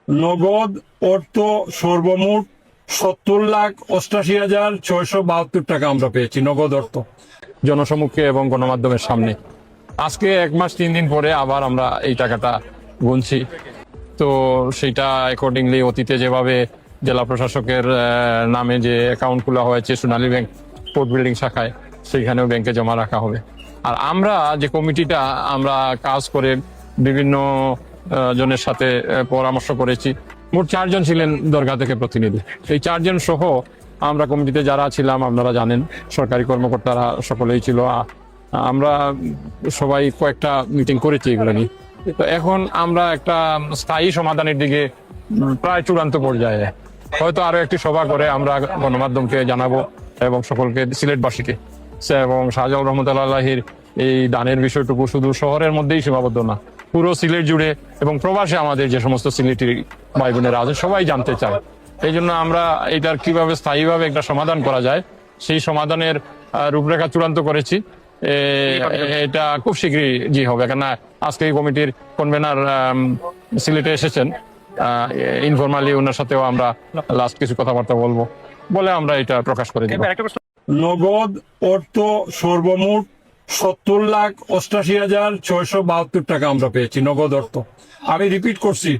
নগদ অর্থ সর্বমোট 70,88,672 টাকা আমরা পেয়েছি নগদ অর্থ জনসমক্ষে এবং গণমাধ্যমের সামনে। আজকে 1 মাস 3 দিন পরে আবার আমরা এই টাকাটা গুনছি। তো সেটা অ্যাকর্ডিংলি অতীতে যেভাবে জেলা প্রশাসকের নামে যে অ্যাকাউন্ট খোলা হয়েছে সোনালী ব্যাংক কোর্ট বিল্ডিং শাখায়, সেইখানেও ব্যাংকে জমা রাখা হবে। আর আমরা যে কমিটিটা আমরা কাজ করে বিভিন্ন জনের সাথে পরামর্শ করেছি, মোট 4 জন ছিলেন দরগা থেকে প্রতিনিধি। এই 4 জন সহ আমরা কমিটিতে যারা ছিলাম আপনারা জানেন, সরকারি কর্মকর্তারা সকলেই ছিল। আমরা সবাই কয়েকটা মিটিং করেছি এগুলো নিয়ে। তো এখন আমরা একটা স্থায়ী সমাধানের দিকে প্রায় চূড়ান্ত পর্যায়ে, হয়তো আরো একটি সভা করে আমরা গণমাধ্যমকে জানাবো এবং সকলকে, সিলেটবাসীকে এবং শাহজালাল রহমতুল্লাহির এই দানের বিষয়টুকু শুধু শহরের মধ্যেই সীমাবদ্ধ না, পুরো সিলেট জুড়ে এবং প্রবাসে আমাদের যে সমস্ত সিলেটি ভাই বোনেরা আছে সবাই জানতে চায়। এই জন্য আমরা এটার কিভাবে স্থায়ীভাবে একটা সমাধান করা যায় সেই সমাধানের রূপরেখা চূড়ান্ত করেছি। এটা খুব শীঘ্রই জি হবে, কেননা আজকে এই কমিটির কনভেনার সিলেটে এসেছেন, ইনফরমালি ওনার সাথেও আমরা লাস্ট কিছু কথাবার্তা বলবো বলে আমরা এটা প্রকাশ করে দিব। নগদ অর্থ সর্বমোট 70,88,672 টাকা আমরা পেয়েছি নগদ অর্থ। আমি রিপিট করছি,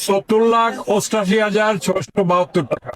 70,88,672 টাকা।